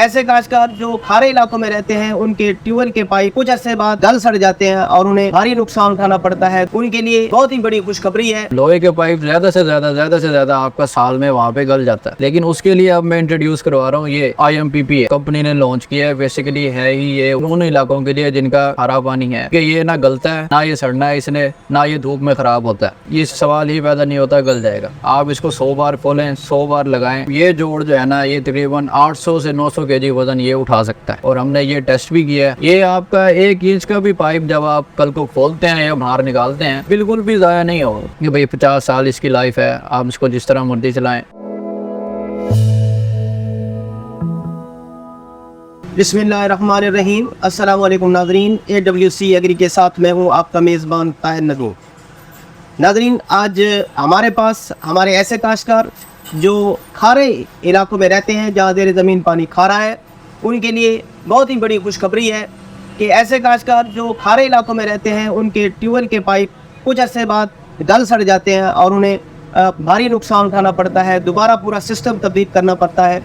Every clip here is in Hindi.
ऐसे काश्तकार जो खारे इलाकों में रहते हैं उनके ट्यूबवेल के पाइप कुछ अरसे बाद गल सड़ जाते हैं और उन्हें भारी नुकसान उठाना पड़ता है। उनके लिए बहुत ही बड़ी खुशखबरी है। लोहे के पाइप ज्यादा से ज्यादा आपका साल में वहाँ पे गल जाता है, लेकिन उसके लिए अब मैं इंट्रोड्यूस करवा रहा हूँ ये IMPP है, कंपनी ने लॉन्च किया है। बेसिकली है ही ये उन इलाकों के लिए जिनका खारा पानी है कि ये ना गलता है ना ये सड़ना है इसने, ना ये धूप में खराब होता है। ये सवाल ही पैदा नहीं होता गल जाएगा। आप इसको 100 बार खोलें, 100 बार लगाएं, ये जोड़ जो है ना ये तकरीबन 800 से 900 kg वजन ये उठा सकता है। और हमने ये टेस्ट भी किया है। ये आपका 1 इंच का भी पाइप जब आप कल को खोलते हैं या बाहर निकालते हैं बिल्कुल भी ज़ाया नहीं होगा कि भाई 50 साल इसकी लाइफ है, आप इसको जिस तरह मर्जी चलाएं। बिस्मिल्लाहिर्रहमानिर्रहीम। अस्सलाम वालेकुम नाज़रीन, AWC एग्री के साथ मैं हूँ आपका मेज़बान ताहिर नदीम। नाज़रीन, आज हमारे पास हमारे ऐसे काश्तकार जो खारे इलाकों में रहते हैं जहाँ ज़ेर ज़मीन पानी खारा है, उनके लिए बहुत ही बड़ी खुशखबरी है कि ऐसे काश्तकार जो खारे इलाकों में रहते हैं उनके ट्यूबवेल के पाइप कुछ अरसे बाद गल सड़ जाते हैं और उन्हें भारी नुकसान उठाना पड़ता है, दोबारा पूरा सिस्टम तब्दील करना पड़ता है।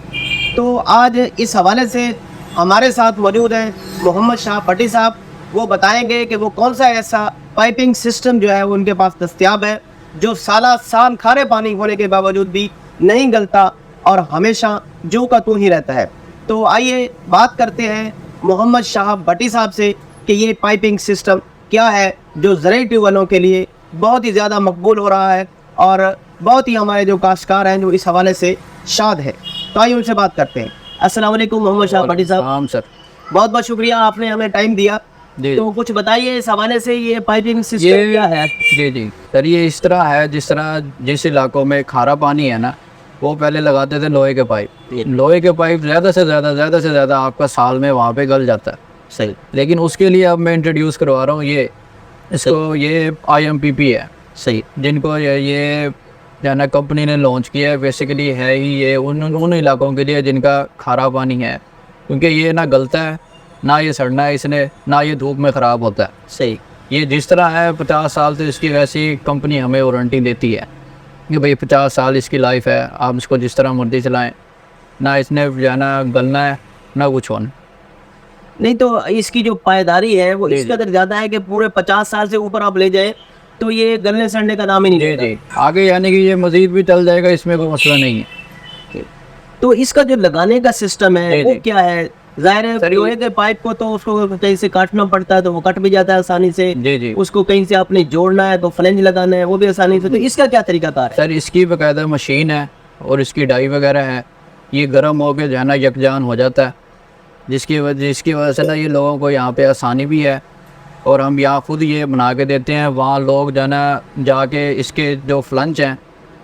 तो आज इस हवाले से हमारे साथ मौजूद हैं मोहम्मद शाह भट्टी साहब। वो बताएंगे कि वो कौन सा ऐसा पाइपिंग सिस्टम जो है वो उनके पास दस्तयाब है जो साल खारे पानी होने के बावजूद भी नहीं गलता और हमेशा जो का तू ही रहता है। तो आइए बात करते हैं मोहम्मद शाह भट्टी साहब से कि ये पाइपिंग सिस्टम क्या है जो ज़रूरी ट्यूबवेलों के लिए बहुत ही ज़्यादा मकबूल हो रहा है और बहुत ही हमारे जो काश्तकार हैं जो इस हवाले से शाद है। तो आइए उनसे बात करते हैं। अस्सलाम वालेकुम मोहम्मद शाह भट्टी साहब। सर बहुत बहुत शुक्रिया, आपने हमें टाइम दिया। तो कुछ बताइए इस हवाले से, ये पाइपिंग सिस्टम क्या है? जी सर, ये इस तरह है जिस इलाकों में खारा पानी है ना, वो पहले लगाते थे लोहे के पाइप। लोहे के पाइप ज़्यादा से ज़्यादा आपका साल में वहाँ पे गल जाता है। सही। लेकिन उसके लिए अब मैं इंट्रोड्यूस करवा रहा हूँ ये IMPP है। सही। जिनको ये जो है ना कंपनी ने लॉन्च किया है। बेसिकली है ही ये उन इलाकों के लिए जिनका खारा पानी है, क्योंकि ये ना गलता है ना ये सड़ना है इसने, ना ये धूप में ख़राब होता है। सही। ये जिस तरह है 50 साल तो इसकी वैसी कंपनी हमें वारंटी देती है कि भाई 50 साल इसकी लाइफ है, आप इसको जिस तरह मर्जी चलाएं, ना इसने जो है ना गलना है ना कुछ होना। नहीं तो इसकी जो पायदारी है वो इस कदर ज़्यादा है कि पूरे 50 साल से ऊपर आप ले जाएं तो ये गलने सड़ने का नाम ही नहीं लेता। आगे यानी कि ये मज़ीद भी चल जाएगा, इसमें कोई मसला नहीं है। तो इसका जो लगाने का सिस्टम है वो क्या है? ज़ाहिर है लोहे के पाइप को तो उसको कहीं से काटना पड़ता है तो वो कट भी जाता है आसानी से। जी उसको कहीं से आपने जोड़ना है तो फ्लेंज लगाना है, वो भी आसानी से। तो इसका क्या तरीकाकार है? सर, इसकी बाकायदा मशीन है और इसकी डाई वगैरह है। ये गर्म हो के जो है ना यकजान हो जाता है, जिसकी वजह से ना ये लोगों को यहाँ पे आसानी भी है। और हम यहाँ खुद ये बना के देते हैं, वहाँ लोग जो है ना जाके इसके जो फ्लंच हैं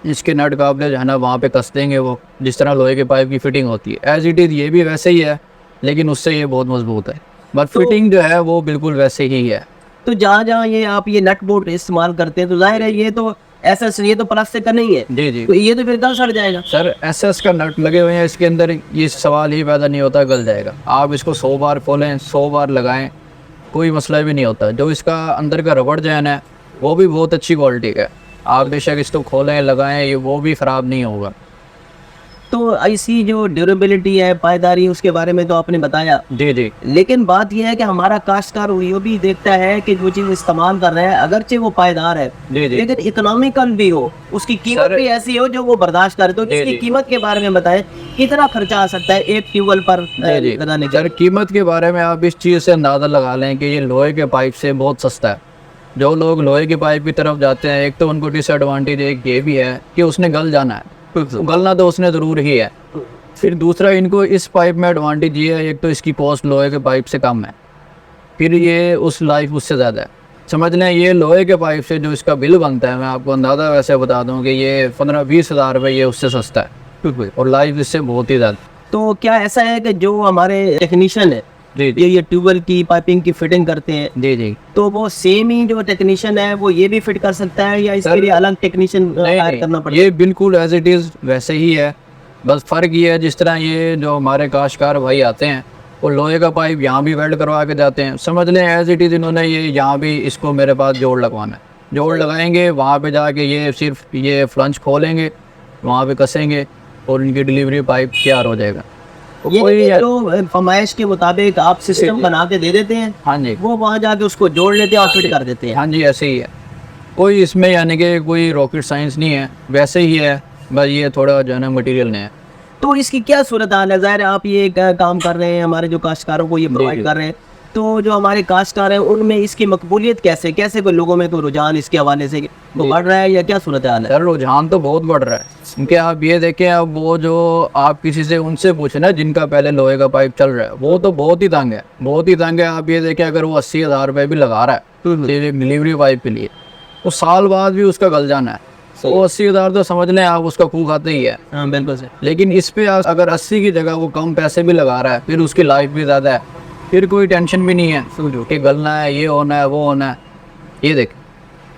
इसके नट काबले जो है ना वहाँ पे कस देंगे, वो जिस तरह लोहे के पाइप की फिटिंग होती है एज इट इज़ ये भी वैसे ही है, लेकिन उससे ये बहुत मजबूत है। बट फिटिंग जो है वो बिल्कुल वैसे ही है। तो जहाँ ये आप ये नट बोल्ट इस्तेमाल करते हैं तो जाहिर है ये तो ये तो प्लास्टिक का नहीं है। जी तो ये तो फिर गल सड़ जाएगा। सर, SS का नट लगे हुए हैं इसके अंदर, ये सवाल ही पैदा नहीं होता गल जाएगा। आप इसको 100 बार खोलें, 100 बार लगाएं, कोई मसला भी नहीं होता। जो इसका अंदर का रबड़ जो है ना वो भी बहुत अच्छी क्वालिटी का है। आप बेशक इसको खोलें लगाएं, ये वो भी ख़राब नहीं होगा। तो ऐसी जो ड्यूरेबिलिटी है, पायदारी, उसके बारे में तो आपने बताया। जी। लेकिन बात यह है कि हमारा काश्तकार ये भी देखता है कि जो चीज़ इस्तेमाल कर रहे हैं अगरचे वो पायदार है लेकिन इकोनॉमिकल भी हो, उसकी कीमत भी ऐसी हो जो वो बर्दाश्त करे। तो इसकी कीमत के बारे में बताएं, कितना खर्चा आ सकता है एक ट्यूबवेल पर लगाने का? सर, कीमत के बारे में आप इस चीज़ से अंदाज़ा लगा लें कि ये लोहे के पाइप से बहुत सस्ता है। जो लोग लोहे के पाइप की तरफ जाते हैं, एक तो उनको डिसएडवांटेज एक ये भी है कि उसने गल जाना है, गलना तो उसने ज़रूर ही है। फिर दूसरा, इनको इस पाइप में एडवांटेज ये है, एक तो इसकी कॉस्ट लोहे के पाइप से कम है, फिर ये उस लाइफ उससे ज़्यादा है। समझ लें ये लोहे के पाइप से जो इसका बिल बनता है, मैं आपको अंदाज़ा वैसे बता दूं कि ये 15-20 हज़ार रुपये ये उससे सस्ता है और लाइफ इससे बहुत ही ज़्यादा। तो क्या ऐसा है कि जो हमारे टेक्नीशियन है ये ट्यूबवेल की पाइपिंग की फिटिंग करते हैं, जी, तो वो सेम ही जो टेक्नीशियन है वो ये भी फिट कर सकता है या इसके लिए अलग टेक्नीशियन हायर करना पड़ेगा? ये बिल्कुल एज इट इज़ वैसे ही है, बस फ़र्क ये है जिस तरह ये जो हमारे काश्तकार भाई आते हैं वो लोहे का पाइप यहाँ भी वेल्ड करवा के जाते हैं। समझ लें एज इट इज़ इन्होंने ये यहाँ भी इसको मेरे पास जोड़ लगवाना है, जोड़ लगाएंगे, वहाँ पे जाके ये सिर्फ ये फ्लंच खोलेंगे, वहाँ पे कसेंगे और इनकी डिलीवरी पाइप तैयार हो जाएगा। ये कोई तो फरमाइश के मुताबिक आप सिस्टम बना के दे देते हैं, हाँ जी, वो वहाँ जाके उसको जोड़ लेते हैं और फिट कर देते हैं। हाँ जी, ऐसे ही है। कोई इसमें यानी कि कोई रॉकेट साइंस नहीं है, वैसे ही है, बस ये थोड़ा जो है ना मटीरियल ने है। तो इसकी क्या सूरत हाल है? ज़ाहिर है आप ये काम कर रहे हैं, हमारे जो काश्तकारों को ये प्रोवाइड कर रहे हैं, तो जो हमारे काश्तकार हैं उनमें इसकी मकबूलियत कैसे कैसे कोई लोगों में कोई रुझान इसके हवाले से वो बढ़ रहा है या क्या सूरत हाल है? सर रुझान तो बहुत बढ़ रहा है, क्योंकि आप ये देखें, अब वो जो आप किसी से उनसे पूछे ना जिनका पहले लोहे का पाइप चल रहा है, वो तो बहुत ही तंग है, बहुत ही तंग है। आप ये देखें, अगर वो 80,000 रुपये भी लगा रहा है सिर्फ एक डिलीवरी पाइप के लिए, तो साल बाद भी उसका गल जाना है। वो 80,000 तो समझ लें आप उसका खूह खाते ही है। हाँ बिल्कुल सर। लेकिन इस पे अगर 80 की जगह वो कम पैसे भी लगा रहा है, फिर उसकी लाइफ भी ज़्यादा है, फिर कोई टेंशन भी नहीं है कि गलना है, ये होना है, वो होना है। ये देख,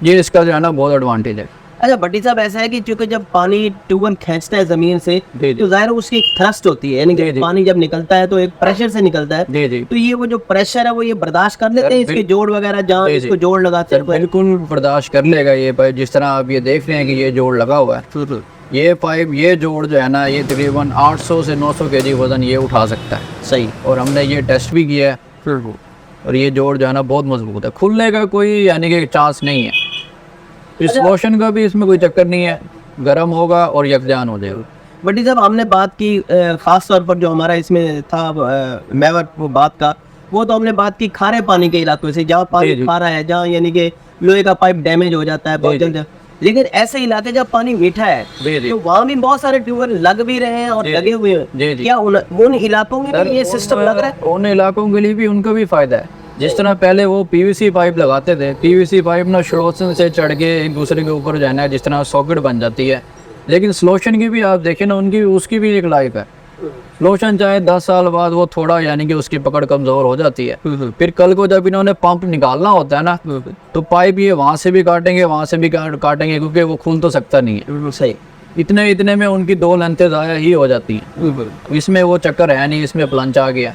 ये इसका जो है ना बहुत एडवांटेज है। अच्छा भट्टी साहब, ऐसा है कि चूंकि जब पानी ट्यूबवेल खींचता है जमीन से जी, जी। तो जाहिर है उसकी एक थ्रस्ट होती है, यानी जी, कि जी। पानी जब निकलता है तो एक प्रेशर से निकलता है। जी जी, तो ये वो जो प्रेशर है वो ये बर्दाश्त कर लेते हैं, इसके जोड़ वगैरह जहाँ जी, जी। इसको जोड़ लगाते हैं? बिल्कुल बर्दाश्त कर लेगा ये पाइप। जिस तरह आप ये देख रहे हैं कि ये जोड़ लगा हुआ है, ये पाइप, ये जोड़ जो है ना, ये तकरीबन 800 से 900 kg वजन ये उठा सकता है। सही। और हमने ये टेस्ट भी किया है, और ये जोड़ जो है ना बहुत मजबूत है, खुलने का कोई यानी कि चांस नहीं है। इस लोशन का भी इसमें कोई चक्कर नहीं है, गर्म होगा और यकजान हो जाएगा। भट्टी साहब, हमने बात की खास तौर पर जो हमारा इसमें था महवर वो बात का, वो तो हमने बात की खारे पानी के इलाकों से, जहाँ पानी जी, जी। खारा है, जहाँ यानी कि लोहे का पाइप डैमेज हो जाता है बहुत जी, जी। जल्द। लेकिन ऐसे इलाके जहाँ पानी मीठा है जी, जी। तो वहाँ भी बहुत सारे ट्यूबवेल लग भी रहे हैं और जी, लगे हुए हैं। जी, जी। क्या उन इलाकों में भी ये सिस्टम लग रहा है? उन इलाकों के लिए भी उनका भी फायदा है। जिस तरह पहले वो पीवीसी पाइप लगाते थे, पीवीसी पाइप ना श्लोशन से चढ़ के एक दूसरे के ऊपर जाना है, जिस तरह सॉकेट बन जाती है। लेकिन स्लोशन की भी आप देखें ना, उनकी उसकी भी एक लाइफ है। स्लोशन चाहे 10 साल बाद वो थोड़ा यानी कि उसकी पकड़ कमज़ोर हो जाती है, फिर कल को जब इन्होंने पंप निकालना होता है ना, तो पाइप ये वहाँ से भी काटेंगे, वहाँ से भी काटेंगे, क्योंकि वो खुल तो सकता नहीं है। सही। इतने में उनकी 2 लेंथें ज़ाया ही हो जाती हैं। इसमें वो चक्कर है नहीं, इसमें प्लंच आ गया।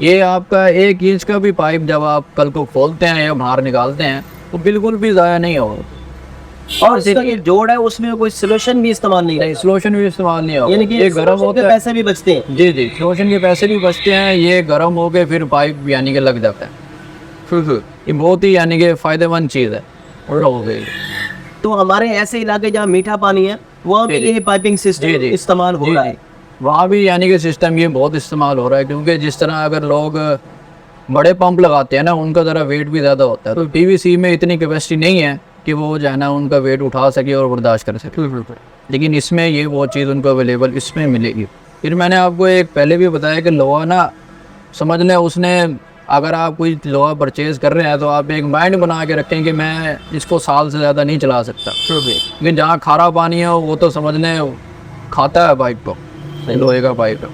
ये आपका 1 इंच का भी पाइप जब आप कल को खोलते हैं या बाहर निकालते हैं तो बिल्कुल भी ज़ाया नहीं होगा। और इसका ये जोड़ है उसमें कोई सोल्यूशन भी इस्तेमाल नहीं है, स्लोशन भी इस्तेमाल नहीं होगा, यानी कि ये गर्म होता है। पैसे भी बचते हैं। जी जी, स्लोशन के पैसे भी बचते हैं, ये गर्म हो के फिर पाइप यानी कि लग जाता है। ये बहुत ही यानी कि फ़ायदेमंद चीज़ है। और हो गई तो हमारे ऐसे इलाके जहाँ मीठा पानी है वहाँ भी ये पाइपिंग सिस्टम जी, जी। इस्तेमाल हो रहा है। वहाँ भी यानी कि सिस्टम ये बहुत इस्तेमाल हो रहा है, क्योंकि जिस तरह अगर लोग बड़े पंप लगाते हैं ना, उनका ज़रा वेट भी ज़्यादा होता है, तो पीवीसी में इतनी कैपेसिटी नहीं है कि वो जो है ना उनका वेट उठा सके और बर्दाश्त कर सके। लेकिन इसमें ये वो चीज़ उनको अवेलेबल इसमें मिलेगी। फिर मैंने आपको एक पहले भी बताया कि लोहा ना, समझ लें उसने, अगर आप कोई लोहा परचेज़ कर रहे हैं तो आप एक माइंड बना के रखें कि मैं इसको साल से ज़्यादा नहीं चला सकता। लेकिन जहाँ खारा पानी हो वो तो समझ लें खाता है पाइप को, लोहे का पाइप है।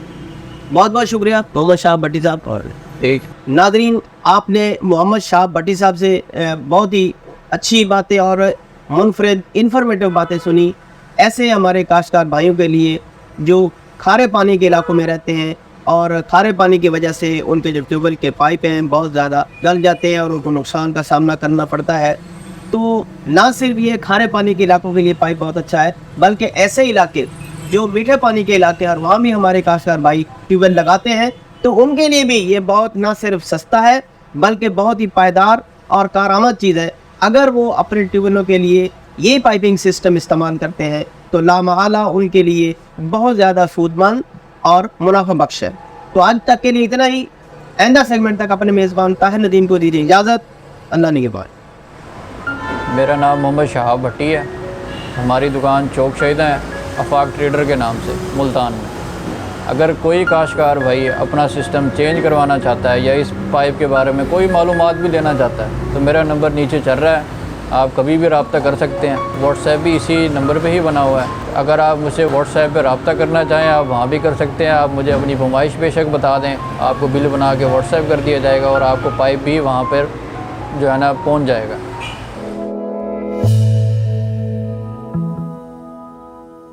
बहुत बहुत शुक्रिया मोहम्मद शाह भट्टी साहब। ठीक, नादरीन, आपने मोहम्मद शाह भट्टी साहब से बहुत ही अच्छी बातें और मुनफरिद इन्फॉर्मेटिव बातें सुनी। ऐसे हमारे काश्तकार भाइयों के लिए जो खारे पानी के इलाकों में रहते हैं और खारे पानी की वजह से उनके जो ट्यूबवेल के पाइप हैं बहुत ज़्यादा गल जाते हैं और उनको नुकसान का सामना करना पड़ता है, तो ना सिर्फ ये खारे पानी के इलाकों के लिए पाइप बहुत अच्छा है, बल्कि ऐसे इलाके जो मीठे पानी के इलाके हैं और वहाँ भी हमारे काश्तकार भाई ट्यूबवेल लगाते हैं, तो उनके लिए भी ये बहुत ना सिर्फ सस्ता है बल्कि बहुत ही पायदार और कारआमद चीज़ है। अगर वो अपने ट्यूबवेलों के लिए ये पाइपिंग सिस्टम इस्तेमाल करते हैं तो लामहला उनके लिए बहुत ज़्यादा सूदमंद और मुनाफा बख्श है। तो आज तक के लिए इतना ही। आइंदा सेगमेंट तक अपने मेज़बान ताहिर नदीम को दीजिए इजाज़त। अल्लाह निगहबान। मेरा नाम मोहम्मद शहाब भट्टी है। हमारी दुकान चौक शहीदा है, अफाक ट्रेडर के नाम से, मुल्तान में। अगर कोई काश्तकार भाई अपना सिस्टम चेंज करवाना चाहता है या इस पाइप के बारे में कोई मालूमात भी लेना चाहता है तो मेरा नंबर नीचे चल रहा है, आप कभी भी रब्ता कर सकते हैं। व्हाट्सएप भी इसी नंबर पे ही बना हुआ है। अगर आप मुझसे व्हाट्सएप पे रब्ता करना चाहें आप वहाँ भी कर सकते हैं। आप मुझे अपनी फरमाइश बेशक बता दें, आपको बिल बना के व्हाट्सएप कर दिया जाएगा और आपको पाइप भी वहाँ पर जो है ना पहुँच जाएगा।